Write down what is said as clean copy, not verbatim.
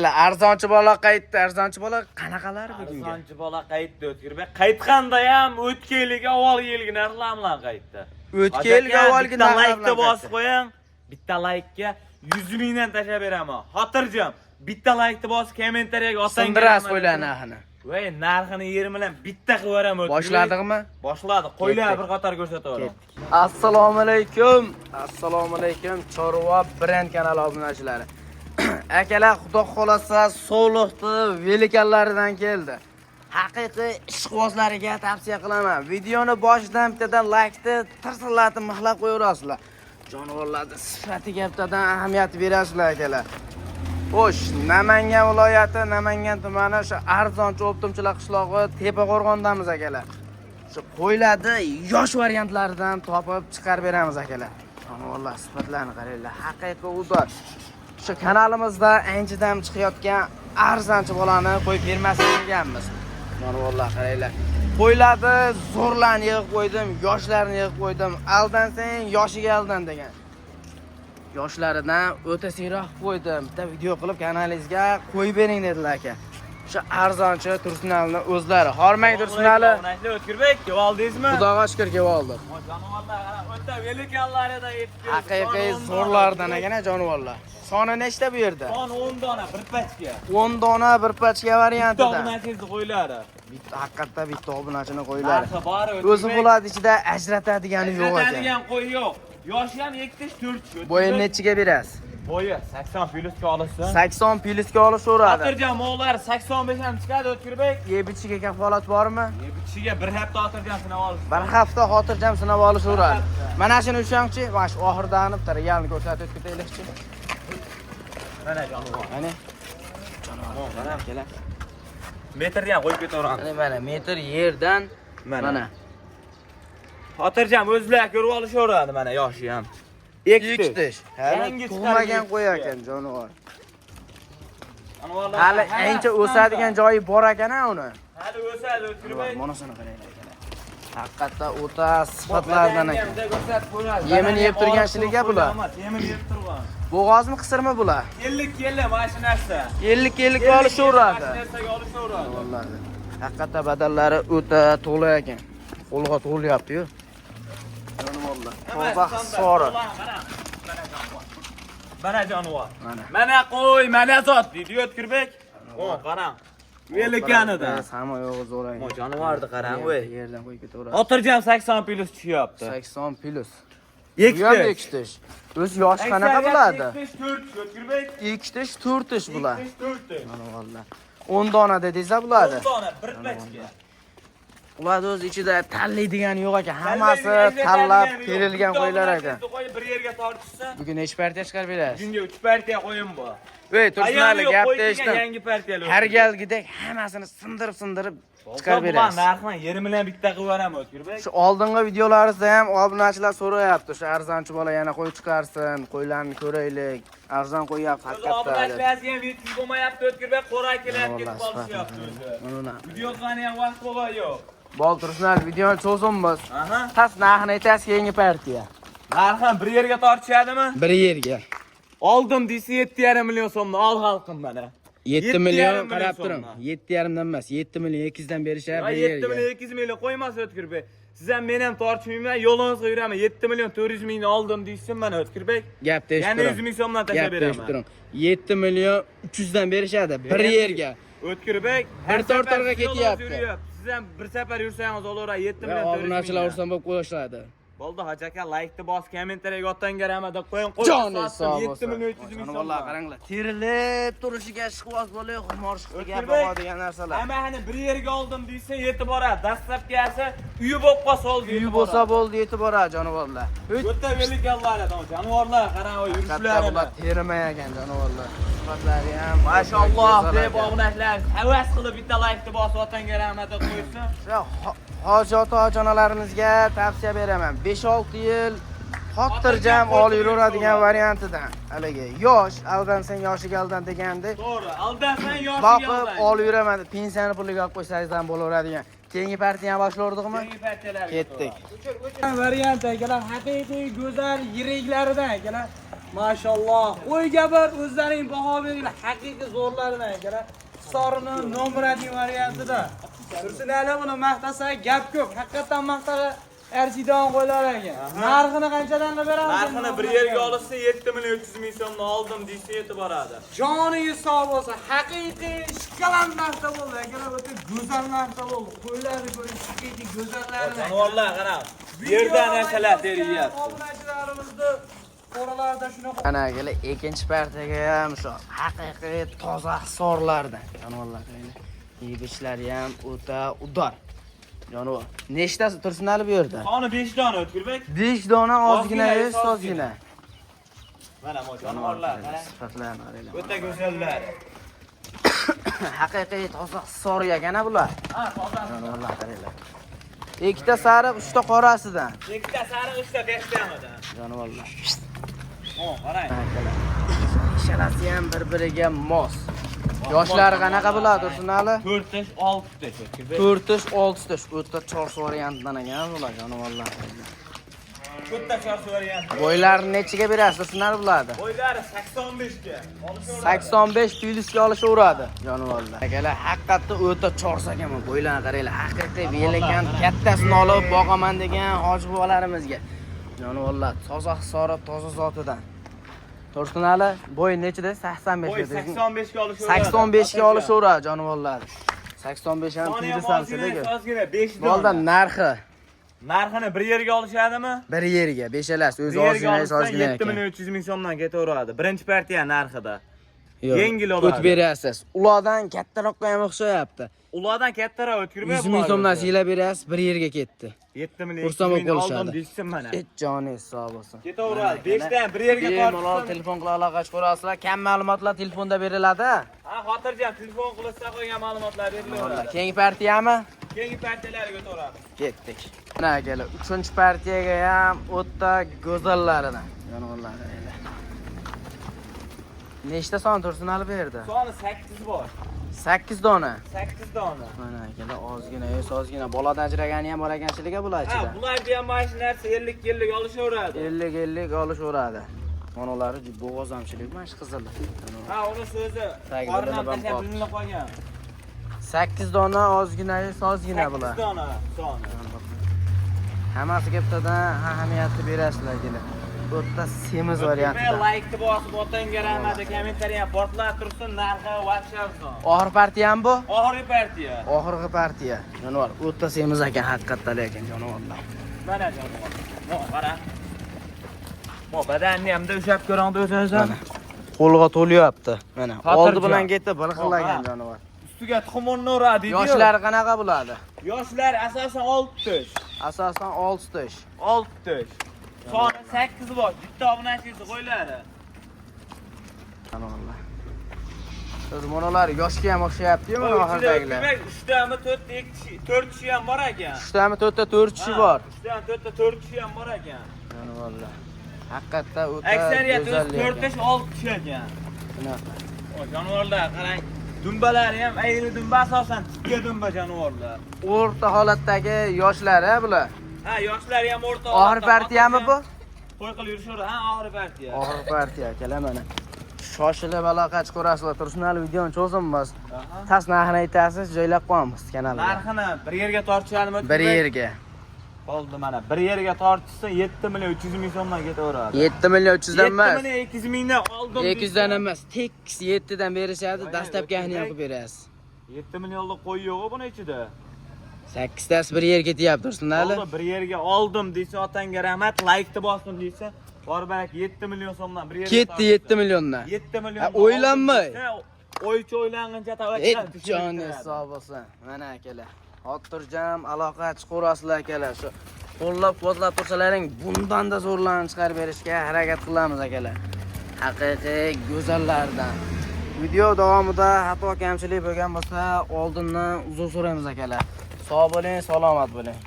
Arzonchi bola qaytdi. Arzonchi bola qanaqalar bugunga? Arzonchi bola qaytdi O'tkirbek. Qaytganda ham o'tgan yilga avval yilgi narxlar qaytdi. O'tgan yilga avvalgi narxlar laykni bosib qo'ying. Bitta laykka 100 mingdan tashlab beraman. Xotirjam. Bitta laykni bosib kommentariyaga osang. Sindiras qo'ylar narxini. Voy, narxini yer bilan bitta qilib beraman. Boshladingmi? Boshladik. Qo'ylar bir qator ko'rsataman. Assalomu alaykum. Assalomu alaykum. Chorva brend kanali obunachilari. Akalar, xudo xolasa Sovliqni velikallaridan keldi. Haqiqiy ishqibozlariga tavsiya qilaman. Videoni boshidan bittadan laykni tirsillatib mixlab qo'yaverasizlar. Jonivorlarning sifatiga bittadan ahamiyat berasizlar akalar. Xo'sh, Namangan viloyati, Namangan tumani shu Arzonchi O'ptimchilar qishlog'i Tepaqo'rg'ondamiz akalar. Shu qo'ylarni yosh variantlaridan topib chiqarib beramiz akalar. Jonivorlar sifatlarini qaranglar. Haqiqiy udor. Shu kanalimizda anchadan chiqayotgan arzonchi bolani qo'yib bermasligimiz. Jonivorlar qaranglar. Qo'ylarni zo'rlarni yig'ib qo'ydim, yoshlarni yig'ib qo'ydim. Aldansang yoshiga aldan degan. Yoshlaridan o'ta siyroq qo'ydim. Bitta video qilib kanalingizga qo'yib bering dedilar aka. Shu arzonchi Tursunalni o'zlari. Hormang Tursunali. O'tkirbek, kelib oldingizmi? Xudoga shukr kelib oldik. Jonivorlar o'ta velikanlarida yetib keldi. Haqiqiy zo'rlardan ekana jonivorlar. Soni nechta bu yerda? Son 10 dona bir pachka. 10 dona bir pachka variantida. Bitta obunachingizni qo'ylari. Bitta haqiqatda bitta obunachini qo'ylari. Narxi bor. O'zi bo'ladi ichida ajratadigani yo'q ekan. Ajratadigan qo'y yo'q. Yoshi ham 2-4. Bo'yi nechiga berasiz? Bo'yi 80 plyusga olasiz. 80 plyusga olishaveradi. Xotirjam mollar 85 ham chiqadi O'tkirbek. Yebichiga kafolat bormi? Yebichiga bir hafta xotirjam sinab olasiz. Bir hafta xotirjam sinab olishaveradi. Mana shuni ushangchi, mana shu oxirdan realni ko'rsatib ketaylikchi. Mana jonivor. Mana. Jonivor, mana kelar. Metrni ham qo'yib ketaveramiz. Mana metr yerdan mana. Xotirjam o'zlar ko'rib olishaveradi mana yoshi ham. Ikkitish. Yangi tug'magan qo'y ekan jonivor. Jonivorlar Hali ancha o'sadigan joyi bor ekan-a uni. Hali o'sadi O'tkirbek. Mana shuni qaranglar. Haqiqatda o'ta sifatlardan ekan. Yemin yeb turganchilikga bular. Yemin yeb turgan. Bo'g'ozmi, qisirmi bular? Yillik mashinasi. Yillik olishaveradi. Mashinasiga olishaveradi. Vallahi. Haqiqatda badallari o'ta to'la ekan. Qo'lga to'lyapti-yu. Jonivorlar. Tavba sori. Mana jonivor. Mana qo'y, mana zot deydi O'tkirbek. O, qarang. Velikanida. Samo yo'q zo'r ekan. O, jonivorni qarang, voy. Yerdan qo'yib ketaveradi. Xotirjam 80 plyus tushyapti. 80 plyus. Ikkita. Ikkitish. O'z yoshi qanaqa bo'ladi? Ikkitish 4 O'tkirbek. Ikkitish 4tish bular. Ikkitish 4. Jonivorlar. 10 dona dedingiz bo'ladi. 10 dona bir pachka. Ular o'z ichida tanlaydigan yo'q ekan. Hammasi tanlab terilgan qo'ylar ekan. Qo'y bir yerga tortishsa, Bugun necha partiya chiqarib berasiz? bugunga 3 partiya qo'yim bor. Voy, Tursunali gapni eshitdim. Yangi partiyalar. Har galgidek hammasini sindirib chiqarib berasiz. Narxni yerim bilan bitta qilib beraman O'tkirbek. Shu oldingi videolaringizda ham obunachilar so'rayapti, shu arzonchi bola yana qo'y chiqarsin, qo'ylarni ko'raylik. Arzon qo'yyapti haqiqatda. Obunachilarga ham yetib bo'lmayapti O'tkirbek, qo'ray kelyapti, ketib qolishyapti o'zi. Videoga ham vaqt bo'lgan yo'q. Bol Tursunali videoni cho'zimiz. Aha. Tas narxini aytasiz, yangi partiya. Narxni bir yerga tortishadimi? Bir yerga. Oldim desa 7,5 million so'mni ol xalqim mana. 7 million qarab turing. 7,5 dan emas, 7 million 200 dan berishar bir yerga. 7 million 200 million qo'ymas O'tkirbek. Siz ham men ham tortishmayman, yo'lingizga yuraman. 7 million 400 mingni oldim deysiz mana O'tkirbek. Gapni eshitib Yana 100 ming so'mdan tashlab beraman. 7 million 300 dan berishadi bir yerga. O'tkirbek bir tortarga ketyapti. Siz ham bir safar yursangiz olaveradi 7 million 400 ming. Obunachilar ursam bo'lib qo'yishadi. Bo'ldi, hoji aka, like-ni bos, kommentariyaga otanga rahmat deb qo'ying. Joni sog' 7 million 300 ming so'm. Vallahi qaranglar, terilib turishiga ishqiboz bo'lib, xumorishqiga gap bo'ladigan narsalar. Hammani bir yerga oldim deysa, yetib boradi. Dastlabkasi uyi bo'lib qolsa oldi. Uyi bo'lsa bo'ldi, yetib boradi jonivorlar. O'ta velikanlar, jonivorlar, qarang, yurishlari. Bular terimagan jonivorlar. Sifatlari ham mashalloh deb obunachilar havas qilib bitta like-ni bosib otanga rahmat deb qo'ysa. Hoji ota-onalarimizga tavsiya beraman. 5-6 yil xotirjam olib yuraveradigan variantidan. Haligi yosh, aldansang yoshiga aldan degandek. To'g'ri, aldansang yoshiga aldan. Boqib olib yuraman, pensiyani puliga olib qo'ysangizdan bo'laveradigan. Keyingi partiyani boshlardikmi? Keyingi partiyalarga ketdik. Variant akalar, haqiqiy go'zal yiriklaridan akalar. Maşallah. Qo'yga bir o'zlaring baho beringlar. Haqiqiy zo'rlaridan akalar. Hisorini nomuradning variantida. Tursunali buni maqtasa gap ko'p. Haqiqatan maqtaga arziydigan qo'ylar ekan. Narxini qanchadan beramiz? Narxini bir yerga olsa 7 million 300 ming so'mdan oldim deysa yetib boradi. Joningiz sog' bo'lsa, haqiqiy shikolat narsa bo'ldi. Akalar o'ta go'zal narsa bo'ldi. Qo'ylarni ko'ring, haqiqiy go'zallarni. Jonivorlar qarang. Bu yerda narsalar teryapti. Obunachilarimizni qo'ralarda shunaqa. Ana akalar ikkinchi partiyaga ham shu haqiqiy toza hisorlardan jonivorlar. Yig'ishlari ham o'ta udor. Jonivor. Nechtasi Tursunali bu yerda? Soni 5 dona O'tkurbek. 5 dona ozgina, sozgina. Mana bu jonivorlar qarang. Sifatlarni qaranglar. O'ta go'zallar. Haqiqiy toza hisor ekan bular. Ha, toza. Jonivorlar qaranglar. Ikkita sariq, uchta qorasidan. Ikkita sariq, uchta beshtamida. Jonivorlar. O, qarang. Ishalasi ham bir-biriga mos. Yoshlari qanaqa bo'ladi Tursunali? 4 yosh, 6 yosh O'tkurbek. 4 yosh, 6 yosh. O'ta chors variantdan ekan bular jonivorlar. O'ta chors variant. Bo'ylarini nechiga berasiz Tursunali bularni? Bo'ylari 85 ga. 85 plyusga olishaveradi jonivorlar. Akalar haqiqatda o'ta chors ekan bu bo'ylarni qaranglar. Haqiqiy belekan kattasini olib boqaman degan hoji bobolarimizga. Jonivorlar toza hisori, toza zotidan. Tursunali bo'y nechida? 85 Bo'y dedingiz. 85 ga olishaveradi. 85 ga olishaveradi jonivorlar. 85 ham plyusamsidaga. 5 Boldan dona. narxi Narxini bir yerga olishadimi? bir yerga, beshalasi o'zi Bir yerga ozgina, olsa ozgina 7 ekan. million 300 ming so'mdan ketaveradi. Birinchi partiya narxida. Yo'q, Yengil oladi. O'tib berasiz. Ulardan kattaroqqa ham o'xshayapti. Ulardan kattaroq O'tkurbek. 100 ming so'mdan silab berasiz, bir yerga ketdi. 7 million Xursand 200 ming bo'lishadi. oldim deysin mana. Joningiz sog' bo'lsin. Ketaveradi. 5 dan bir yerga Bemalol tortib. telefon qila aloqa ko'rasizlar. Kam ma'lumotlar telefonda beriladi. Ha, xotirjam telefon qilsa qo'ygan ma'lumotlar berilaveradi. Keyingi partiyami? Keyingi partiyalarga o'taveradi. Ketdik. Mana akalar, 3-partiyaga ham o'ta go'zallaridan. Jonivorlar. Nechta son Tursunali berdi? Soni 8 bor. 8 dona. 8 dona. Mana akalar ozgina, ozgina. Boladan ajragani ham bor ekanchiligi bular Ha, ichida. bular ham mana shu narsa 50 olishaveradi. 50 olishaveradi. Monolari bo'g'ozamchilik mana shu qizil. Ha, uni so'zi Tagida qorndan nima tashlab bor? bilinib qolgan. 8 dona ozgina, sozgina 8 bular. dona soni. Hammasiga bittadan ahamiyatni berasizlar kelar. O'ta semiz variantida. Like bosib otanga rahmat, kommentariya portlab tursin, narxi vaqshavson. Oxir partiya ham bu? Oxirgi partiya. Oxirgi partiya. Jonivor, o'ta semiz ekan haqiqatdan lekin jonivorlar. Mana jonivor. Mo, qara. Mo, badanni hamda ushab ko'rangda o'zingizdan. Qo'lga to'lyapti. Mana Xotirjam. oldi bilan ketdi, bir xillagan jonivor. Ustiga tuxumonni uradi. Yoshlari qanaqa bo'ladi? Yoshlar asosan 6 yosh. Asosan 6 yosh. 6 yosh. Soni 8 bor. Bitta obunachingizni qo'yladi. Jonivorlar. Siz monolar yoshga ham o'xshayapti-yu, mana oxirdagilar. 3tami 4 kishi ham bor ekan. 3tami 4ta 4 kishi bor. 3tami 4ta 4 kishi ham bor ekan. Jonivorlar. Haqiqatda o'ta Aksariyati go'zal 4 yosh 6 kishi ekan. Shunaqa. O jonivorlar qarang. Dumbalari ham ayli dumba asosan tikka dumba jonivorlar. O'rta holatdagi yoshlar-a bular. Ha, yoshlari ham o'rta. Oxir partiyami bu? Qo'y qilib yurishaveradi. Ha, oxir partiya. Oxir partiya akalar mana. Shoshilib aloqa ko'rasizlar. Tursunali videoni cho'zamiz. Tas narxini aytasiz, joylab qo'yamiz kanalga. Narxini bir yerga tortishadimi? Bir yerga. Bo'ldi mana. Bir yerga tortishsa 7 million 300 ming so'mdan ketaveradi. 7 million 300 dan emas. 7 million 200 mingdan oldim. 200 dan emas, tekis 7 dan berishadi, dastlabkini ham qilib berasiz. 7 millionlik qo'y yo'q buni ichida. 8 tasi bir yerga ketyapti Tursunali. Bo'ldi, bir yerga oldim deysa, otangga rahmat, like bosdim deysa, borbarak 7 million so'mdan bir yerga Ketdi 7 milliondan. 7 million. Ha, o'ylanmay. O'ychi o'ylanguncha tavakkal. Joningiz sog' bo'lsin. Mana akalar. Xotirjam aloqa chiqarasizlar akalar. Shu qo'llab-quvvatlab tursalaring, bundan-da zo'rlarni chiqarib berishga harakat qilamiz akalar. Haqiqiy go'zallardan. Video davomida xato kamchilik bo'lgan bo'lsa, oldindan uzr so'raymiz akalar. Sog' bo'ling, salomat bo'ling.